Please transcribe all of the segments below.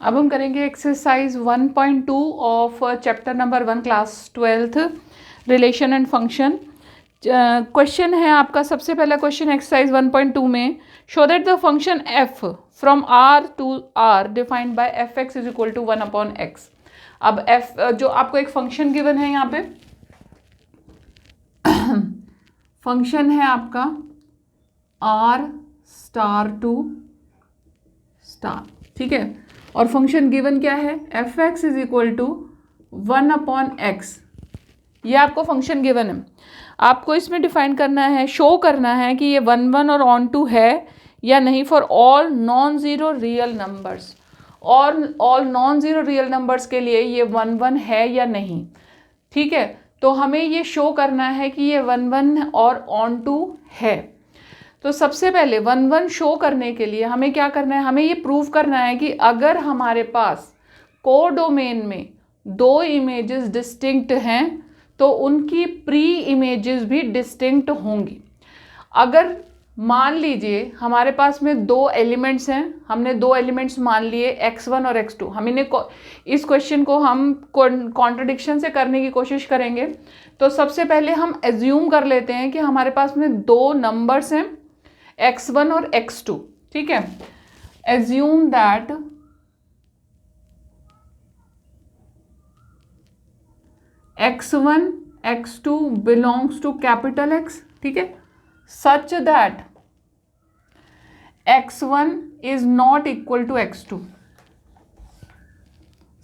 अब हम करेंगे exercise 1.2 of chapter number 1 class 12th relation and function. Question है आपका, सबसे पहला क्वेश्चन एक्सरसाइज 1.2 में, show that the function f from r to r defined by F X is equal to 1/x। अब f जो आपको एक फंक्शन गिवन है, यहाँ पे फंक्शन है आपका r स्टार टू स्टार, ठीक है, और फंक्शन गिवन क्या है, F X is equal to 1/x। ये आपको फंक्शन गिवन है, आपको इसमें डिफाइन करना है, शो करना है कि ये 1 और ऑन टू है या नहीं for all non zero real numbers, और all non zero real numbers के लिए ये 1 है या नहीं, ठीक है। तो हमें ये शो करना है कि ये 1 और ऑन टू है। तो सबसे पहले 1 शो करने के लिए हमें क्या करना है, हमें ये प्रूव करना है कि अगर हमारे पास कोडोमेन में दो इमेजेस डिस्टिंक्ट हैं तो उनकी प्री इमेजेस भी डिस्टिंक्ट होंगी। अगर मान लीजिए हमारे पास में दो एलिमेंट्स हैं, हमने दो एलिमेंट्स मान लिए x1 और x2, हमने इस क्वेश्चन को हम कॉन्ट्रडिक्शन से करने की कोशिश करेंगे। तो सबसे पहले हम एज्यूम कर लेते हैं कि हमारे पास में दो नंबर्स हैं x1 और x2, ठीक है। Assume that x1 x2 belongs to capital X, ठीक है, such that x1 is not equal to x2,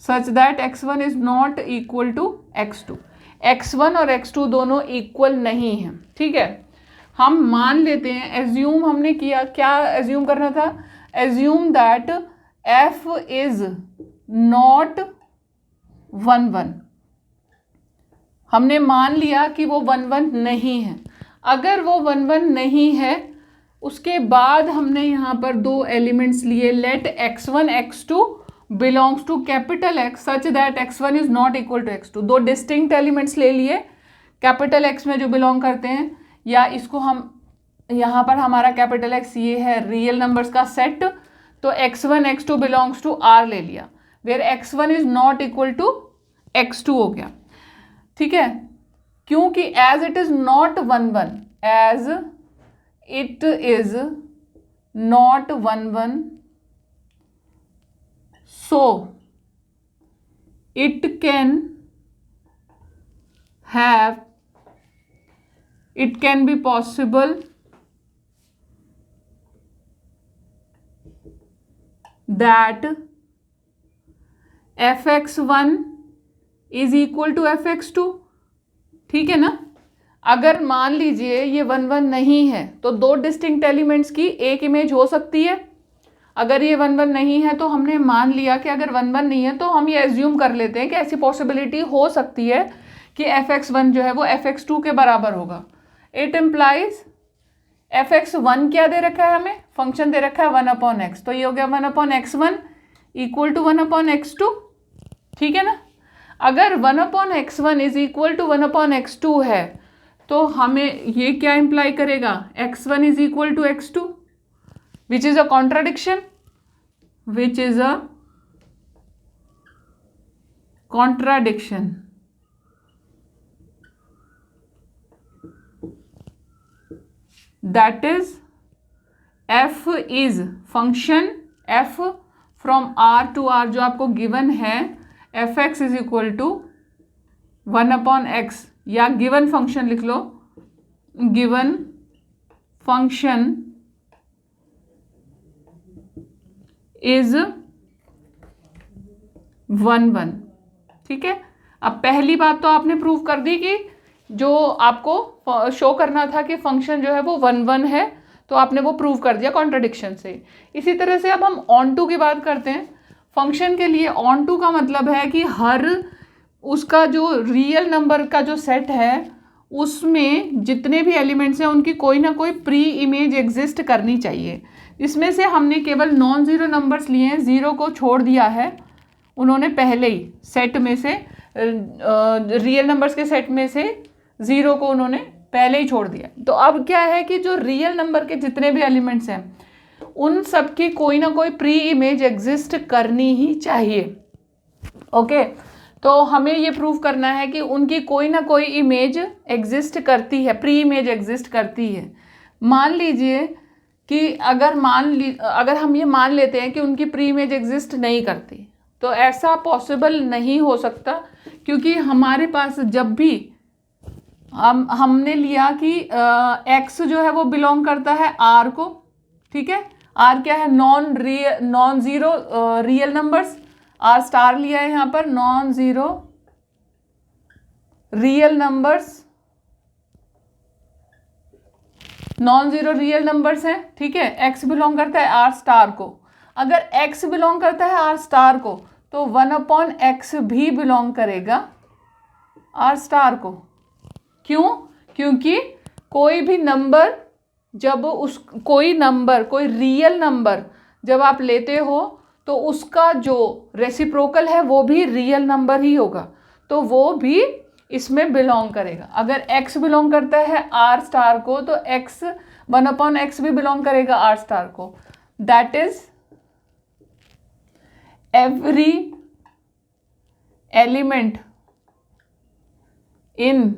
such that x1 is not equal to x2। x1 और x2 दोनों इक्वल नहीं हैं, ठीक है। हम मान लेते हैं, एज्यूम हमने किया, क्या एज्यूम करना था, assume that f is not 1 हमने मान लिया कि वो 1 नहीं है। अगर वो 1 नहीं है, उसके बाद हमने यहाँ पर दो एलिमेंट्स लिए, let x1 x2 belongs to capital X such that x1 is not equal to x2। दो डिस्टिंक्ट एलिमेंट्स ले लिए कैपिटल X में जो बिलोंग करते हैं, या इसको हम यहाँ पर हमारा कैपिटल X ये है रियल नंबर्स का सेट, तो x1 x2 belongs to R ले लिया, where x1 is not equal to x2 हो गया, ठीक है। क्योंकि as it is not 1 as it is not 1 so it can be possible that fx1 is equal to fx2, ठीक है ना। अगर मान लीजिए ये 1 नहीं है तो दो डिस्टिंक्ट एलिमेंट्स की एक इमेज हो सकती है। अगर ये 1 नहीं है तो हमने मान लिया कि अगर 1 नहीं है तो हम ये एज्यूम कर लेते हैं कि ऐसी पॉसिबिलिटी हो सकती है कि fx1 जो है वो fx2 के बराबर होगा। इट इम्प्लाइज fx1 क्या दे रखा है, हमें फंक्शन दे रखा है 1/x, तो ये हो गया 1/x1 इक्वल टू 1/x2, ठीक है ना। अगर 1/x1 is equal to 1/x2 है तो हमें ये क्या इंप्लाई करेगा, x1 is equal to x2, which is a contradiction, that is f is function f from r to r जो आपको गिवन है, F X is equal to 1/x, या गिवन फंक्शन लिख लो, गिवन फंक्शन इज 1, ठीक है। अब पहली बात तो आपने प्रूव कर दी कि जो आपको शो करना था कि फंक्शन जो है वो 1 है, तो आपने वो प्रूव कर दिया कॉन्ट्रडिक्शन से। इसी तरह से अब हम ऑन टू की बात करते हैं। फंक्शन के लिए ऑन टू का मतलब है कि हर उसका जो रियल नंबर का जो सेट है उसमें जितने भी एलिमेंट्स हैं उनकी कोई ना कोई प्री इमेज एग्जिस्ट करनी चाहिए। इसमें से हमने केवल नॉन ज़ीरो नंबर्स लिए हैं, ज़ीरो को छोड़ दिया है उन्होंने पहले ही सेट में से, रियल नंबर्स के सेट में से ज़ीरो को उन्होंने पहले ही छोड़ दिया। तो अब क्या है कि जो रियल नंबर के जितने भी एलिमेंट्स हैं उन सब की कोई ना कोई प्री इमेज एग्जिस्ट करनी ही चाहिए। ओके, तो हमें ये प्रूव करना है कि उनकी कोई ना कोई इमेज एग्जिस्ट करती है, प्री इमेज एग्जिस्ट करती है। मान लीजिए कि अगर हम ये मान लेते हैं कि उनकी प्री इमेज एग्जिस्ट नहीं करती, तो ऐसा पॉसिबल नहीं हो सकता, क्योंकि हमारे पास जब भी हमने लिया कि एक्स जो है वो बिलोंग करता है आर को, ठीक है, आर क्या है, non zero real numbers, R star लिया है यहाँ पर, non zero real numbers, non zero real numbers हैं, ठीक है। एक्स बिलोंग करता है आर स्टार को। अगर एक्स बिलोंग करता है आर स्टार को तो 1/x भी बिलोंग करेगा आर स्टार को। क्यों? क्योंकि कोई भी नंबर कोई रियल नंबर जब आप लेते हो तो उसका जो रेसिप्रोकल है वो भी रियल नंबर ही होगा, तो वो भी इसमें बिलोंग करेगा। अगर x बिलोंग करता है आर स्टार को तो x 1/x भी बिलोंग करेगा आर स्टार को। That is every element in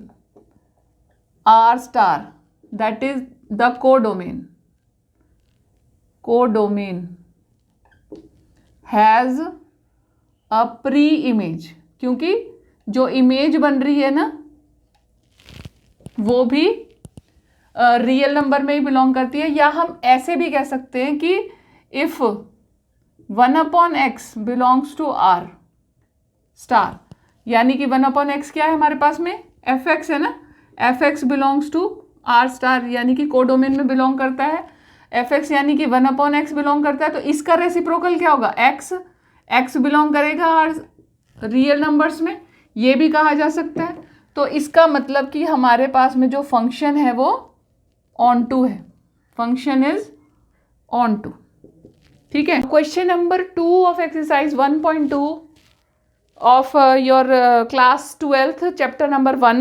are star, that is the codomain has a pre image, क्योंकि जो इमेज बन रही है ना वो भी रियल नंबर में ही बिलोंग करती है। या हम ऐसे भी कह सकते हैं कि if 1/x belongs to R star, यानी कि 1/x क्या है हमारे पास में, fx है ना, fx belongs to R star यानी कि कोडोमेन में बिलोंग करता है। fx यानी कि 1/x बिलोंग करता है, तो इसका रेसिप्रोकल क्या होगा, x बिलोंग करेगा आर रियल नंबर्स में, ये भी कहा जा सकता है। तो इसका मतलब कि हमारे पास में जो फंक्शन है वो ऑन टू है, फंक्शन इज ऑन टू, ठीक है। Question number 2 of exercise 1.2 of your class 12th chapter number 1,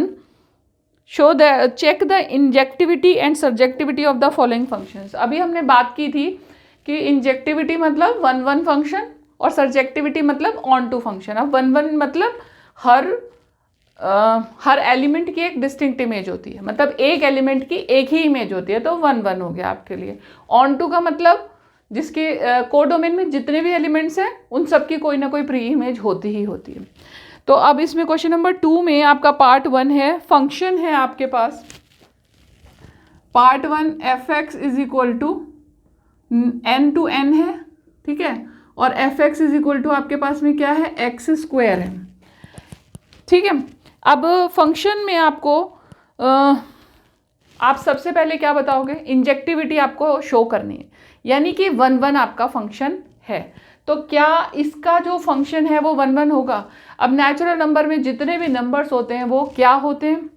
check the injectivity and surjectivity of the following functions। अभी हमने बात की थी कि इंजेक्टिविटी मतलब 1/1 फंक्शन और सर्जेक्टिविटी मतलब ऑन टू फंक्शन। अब 1/1 मतलब हर एलिमेंट की एक डिस्टिंक्ट इमेज होती है, मतलब एक एलिमेंट की एक ही इमेज होती है, तो 1/1 हो गया आपके लिए। ऑन टू का मतलब जिसके कोडोमेन में जितने भी एलिमेंट्स हैं उन सब की कोई ना कोई प्री इमेज होती ही होती है। तो अब इसमें क्वेश्चन नंबर 2 में आपका पार्ट 1 है, फंक्शन है आपके पास। Part 1 fx is equal to n to n है, ठीक है, और fx इज इक्वल टू आपके पास में क्या है, x² है, ठीक है। अब फंक्शन में आपको आप सबसे पहले क्या बताओगे, इंजेक्टिविटी आपको शो करनी है, यानी कि 1/1 आपका फंक्शन है। तो क्या इसका जो फंक्शन है वो 1/1 होगा? अब नेचुरल नंबर में जितने भी नंबर्स होते हैं वो क्या होते हैं,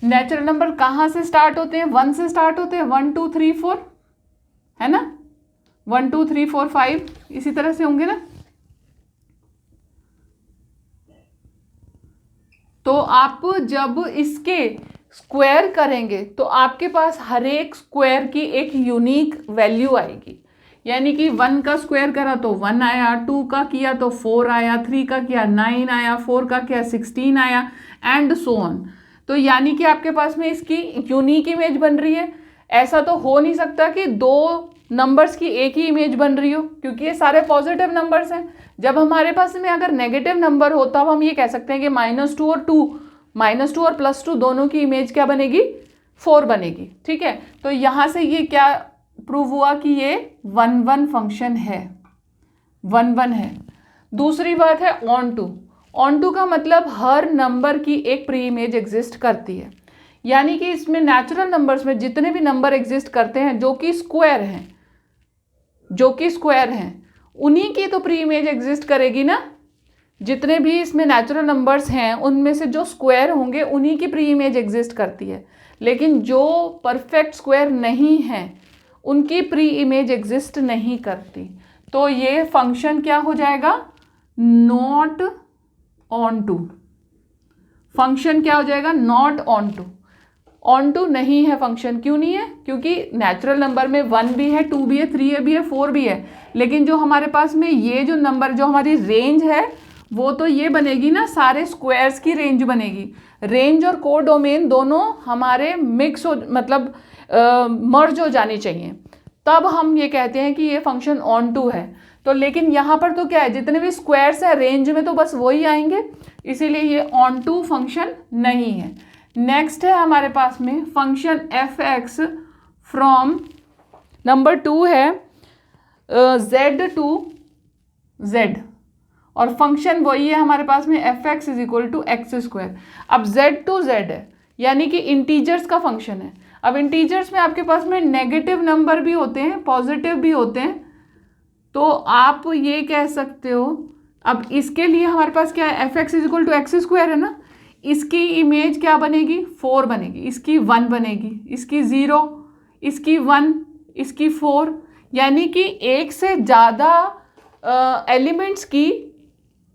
नेचुरल नंबर कहाँ से स्टार्ट होते हैं, 1 से स्टार्ट होते हैं, 1 2 3 4 है ना, 1 2 3 4 5 इसी तरह से होंगे ना। तो आप जब इसके स्क्वायर करेंगे तो आपके पास हर एक स्क्वायर की एक यूनिक वैल्यू आएगी, यानी कि 1 का स्क्वायर करा तो 1 आया, 2 का किया तो 4 आया, 3 का किया 9 आया, 4 का किया 16 आया, एंड सो ऑन। तो यानी कि आपके पास में इसकी यूनिक इमेज बन रही है। ऐसा तो हो नहीं सकता कि दो नंबर्स की एक ही इमेज बन रही हो, क्योंकि ये सारे पॉजिटिव नंबर्स हैं। जब हमारे पास में अगर नेगेटिव नंबर हो तब हम ये कह सकते हैं कि -2 और -2 और +2 दोनों की इमेज क्या बनेगी, 4 बनेगी, ठीक है। तो यहाँ से ये क्या प्रूव हुआ कि ये 1/1 फंक्शन है, 1/1 है। दूसरी बात है ऑन टू का मतलब हर नंबर की एक प्री इमेज एग्जिस्ट करती है, यानी कि इसमें नेचुरल नंबर्स में जितने भी नंबर एग्जिस्ट करते हैं जो कि स्क्वायर हैं उन्हीं की तो प्री इमेज एग्जिस्ट करेगी ना। जितने भी इसमें नेचुरल नंबर्स हैं उनमें से जो स्क्वायर होंगे उन्हीं की प्री इमेज एग्जिस्ट करती है, लेकिन जो परफेक्ट स्क्वायर नहीं हैं उनकी प्री इमेज एग्जिस्ट नहीं करती। तो ये फंक्शन क्या हो जाएगा, नॉट ऑन टू, फंक्शन क्या हो जाएगा, not onto. Onto नहीं है फंक्शन। क्यों नहीं है? क्योंकि नेचुरल नंबर में 1 भी है, 2 भी है, 3 भी है, 4 भी है, लेकिन जो हमारे पास में ये जो नंबर, जो हमारी रेंज है, वो तो ये बनेगी ना, सारे स्क्वायर्स की रेंज बनेगी। रेंज और कोडोमेन दोनों हमारे मिक्स हो, मतलब मर्ज हो जानी चाहिए, तब हम ये कहते हैं कि ये फंक्शन ऑन टू है। तो लेकिन यहाँ पर तो क्या है, जितने भी स्क्वायर्स है रेंज में तो बस वही आएंगे, इसीलिए ये ऑन टू फंक्शन नहीं है। नेक्स्ट है हमारे पास में function F X from, number 2 है z टू z, और फंक्शन वही है हमारे पास में F X is equal to X square. अब z टू z है, यानी कि इंटीजर्स का फंक्शन है। अब इंटीजर्स में आपके पास में नेगेटिव नंबर भी होते हैं, पॉजिटिव भी होते हैं, तो आप ये कह सकते हो, अब इसके लिए हमारे पास क्या है, F X is equal to X square है ना, इसकी इमेज क्या बनेगी, 4 बनेगी, इसकी 1 बनेगी, इसकी 0, इसकी 1, इसकी 4, यानी कि एक से ज़्यादा एलिमेंट्स की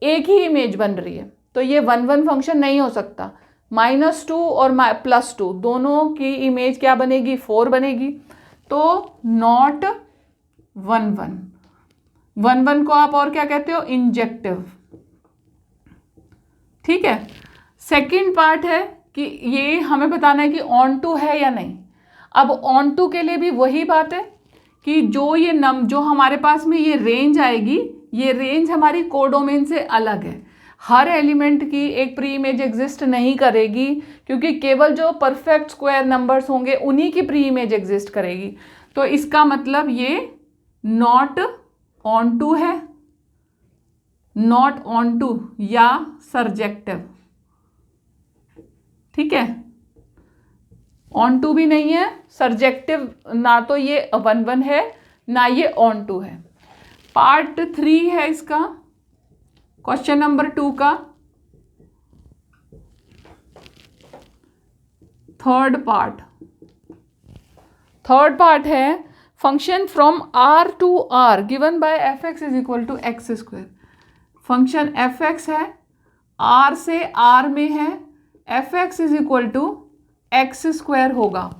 एक ही इमेज बन रही है। तो ये 1 1 फंक्शन नहीं हो सकता। -2 और +2 दोनों की इमेज क्या बनेगी, 4 बनेगी, तो नॉट 1 1। 1 1 को आप और क्या कहते हो, इंजेक्टिव। ठीक है। सेकंड पार्ट है कि ये हमें बताना है कि ऑन टू है या नहीं। अब ऑन टू के लिए भी वही बात है कि जो हमारे पास में ये रेंज आएगी, ये रेंज हमारी कोडोमेन से अलग है। हर एलिमेंट की एक प्री इमेज एग्जिस्ट नहीं करेगी, क्योंकि केवल जो परफेक्ट स्क्वायर नंबर्स होंगे उन्हीं की प्री इमेज एग्जिस्ट करेगी। तो इसका मतलब ये नॉट ऑन टू है, नॉट ऑन टू या सरजेक्टिव। ठीक है, ऑन टू भी नहीं है, सरजेक्टिव ना तो ये 1 1 है, ना ये ऑन टू है। पार्ट 3 है इसका, क्वेश्चन नंबर 2 का थर्ड पार्ट है function from r to r given by F X is equal to X square. Function F X है, r से r में है, F X is equal to X square होगा।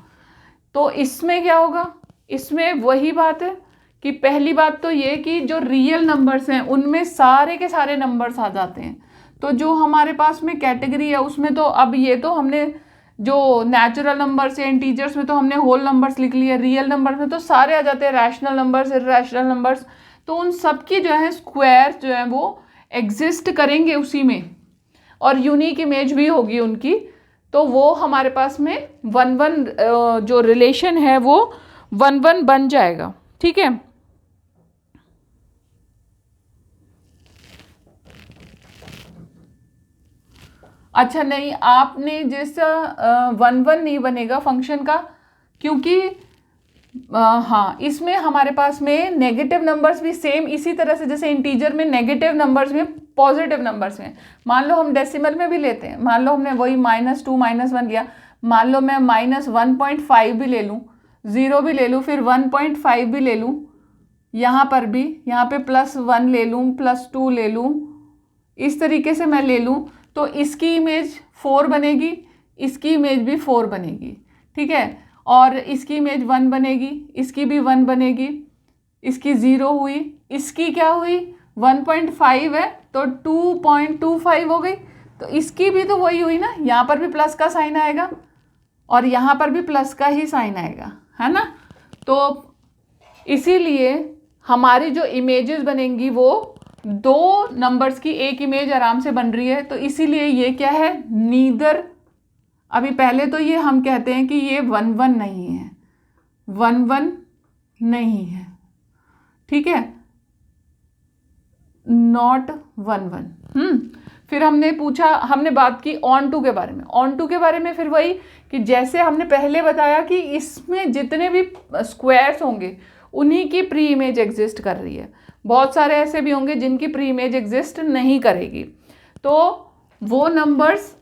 तो इसमें क्या होगा, इसमें वही बात है कि पहली बात तो ये कि जो रियल नंबर्स हैं उनमें सारे के सारे नंबर्स आ जाते हैं। तो जो हमारे पास में कैटेगरी है उसमें तो अब ये तो हमने जो नेचुरल नंबर्स या इंटीजर्स में तो हमने होल नंबर्स लिख लिए, रियल नंबर्स में तो सारे आ जाते हैं, रैशनल नंबर्स, इररैशनल नंबर्स। तो उन सबकी जो है स्क्वायर जो है वो एग्जिस्ट करेंगे उसी में, और यूनिक इमेज भी होगी उनकी। तो वो हमारे पास में 1 1 जो रिलेशन है वो 1 1 बन जाएगा। ठीक है, अच्छा नहीं, आपने जैसा 1 1 नहीं बनेगा फंक्शन का, क्योंकि हाँ इसमें हमारे पास में नेगेटिव नंबर्स भी सेम इसी तरह से जैसे इंटीजर में नेगेटिव नंबर्स में पॉजिटिव नंबर्स में, मान लो हम डेसिमल में भी लेते हैं, मान लो हमने वही -2 -1 लिया, मान लो मैं -1.5 भी ले लूँ, 0 भी ले लूँ, फिर 1.5 भी ले लूँ, यहाँ पर भी, यहाँ पे +1 ले लूँ, +2 ले लूँ, इस तरीके से मैं ले लूँ, तो इसकी इमेज 4 बनेगी, इसकी इमेज भी 4 बनेगी। ठीक है, और इसकी इमेज 1 बनेगी, इसकी भी 1 बनेगी, इसकी 0 हुई, इसकी क्या हुई 1.5 है तो 2.25 हो गई, तो इसकी भी तो वही हुई ना, यहाँ पर भी प्लस का साइन आएगा और यहाँ पर भी प्लस का ही साइन आएगा, है ना। तो इसीलिए हमारी जो इमेजेस बनेंगी वो 2 नंबर्स की एक इमेज आराम से बन रही है। तो इसीलिए ये क्या है, नीदर, अभी पहले तो ये हम कहते हैं कि ये 1 1 नहीं है, 1 1 नहीं है। ठीक है, नॉट 1 1। फिर हमने बात की ऑन टू के बारे में। ऑन टू के बारे में फिर वही कि जैसे हमने पहले बताया कि इसमें जितने भी स्क्वायर्स होंगे उन्हीं की प्री इमेज एग्जिस्ट कर रही है। बहुत सारे ऐसे भी होंगे जिनकी प्री इमेज एग्जिस्ट नहीं करेगी, तो वो नंबर्स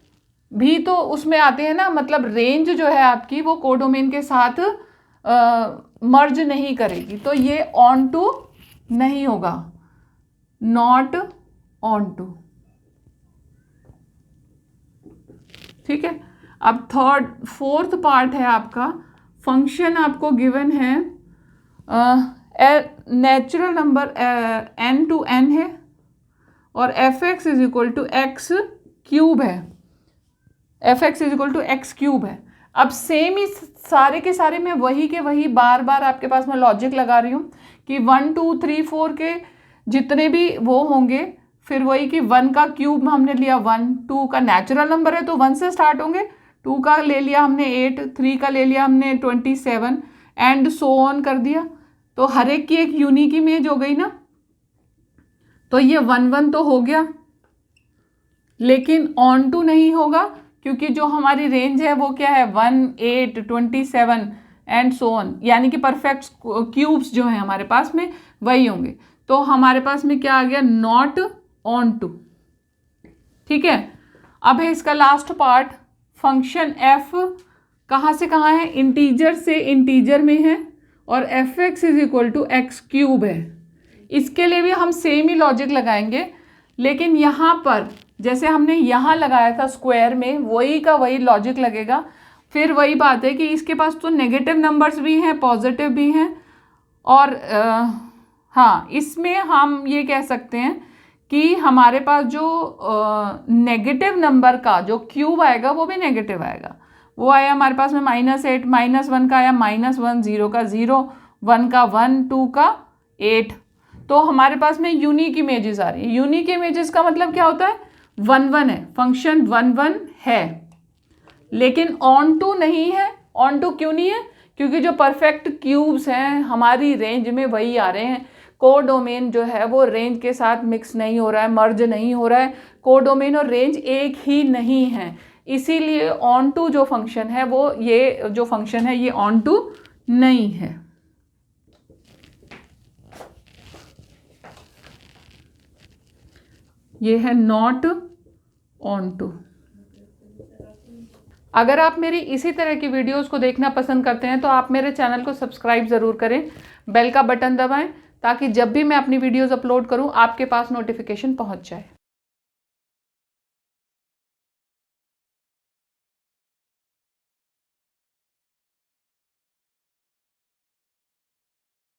भी तो उसमें आते हैं ना, मतलब रेंज जो है आपकी वो कोडोमेन के साथ मर्ज नहीं करेगी, तो ये ऑन टू नहीं होगा, नॉट ऑन टू। ठीक है, अब फोर्थ पार्ट है आपका, फंक्शन आपको गिवन है natural number n to n है और fx is equal to X cube है, fx is equal to X cube है। अब सेम ही सारे के सारे मैं वही के वही बार बार आपके पास मैं लॉजिक लगा रही हूँ कि 1 2 3 4 के जितने भी वो होंगे, फिर वही कि 1 का क्यूब हमने लिया 1, 2 का नेचुरल नंबर है तो 1 से स्टार्ट होंगे, 2 का ले लिया हमने 8, 3 का ले लिया हमने 27 एंड सो ऑन कर दिया। तो हर एक की एक यूनिक इमेज हो गई ना। तो ये 1 1 तो हो गया, लेकिन ऑन टू नहीं होगा क्योंकि जो हमारी रेंज है वो क्या है 1 8 27 एंड सो ऑन, यानी कि परफेक्ट क्यूब्स जो है हमारे पास में वही होंगे। तो हमारे पास में क्या आ गया, नॉट ऑन टू। ठीक है, अब है इसका लास्ट पार्ट, फंक्शन f कहाँ से कहाँ है, इंटीजर से इंटीजर में है और fx is equal to X cube है। इसके लिए भी हम सेम ही लॉजिक लगाएंगे, लेकिन यहाँ पर जैसे हमने यहाँ लगाया था स्क्वायर में, वही का वही लॉजिक लगेगा। फिर वही बात है कि इसके पास तो नेगेटिव नंबर्स भी हैं, पॉजिटिव भी हैं, और हाँ इसमें हम ये कह सकते हैं कि हमारे पास जो नेगेटिव नंबर का जो क्यूब आएगा वो भी नेगेटिव आएगा। वो आया हमारे पास में -8, -1 का आया -1, 0 का 0, 1 का 1, 2 का 8। तो हमारे पास में यूनिक इमेजेस आ रही है। यूनिक इमेजेस का मतलब क्या होता है, 1 1 है, फंक्शन 1 1 है, लेकिन ऑन टू नहीं है। ऑन टू क्यों नहीं है, क्योंकि जो परफेक्ट क्यूब्स हैं हमारी रेंज में वही आ रहे हैं। कोडोमेन जो है वो रेंज के साथ मिक्स नहीं हो रहा है, मर्ज नहीं हो रहा है। कोडोमेन और रेंज एक ही नहीं है, इसीलिए ऑन टू जो फंक्शन है वो ये जो फंक्शन है ये ऑन टू नहीं है। ये है नॉट ऑन टू। अगर आप मेरी इसी तरह की वीडियोस को देखना पसंद करते हैं तो आप मेरे चैनल को सब्सक्राइब ज़रूर करें, बेल का बटन दबाएं ताकि जब भी मैं अपनी वीडियोस अपलोड करूं आपके पास नोटिफिकेशन पहुंच जाए।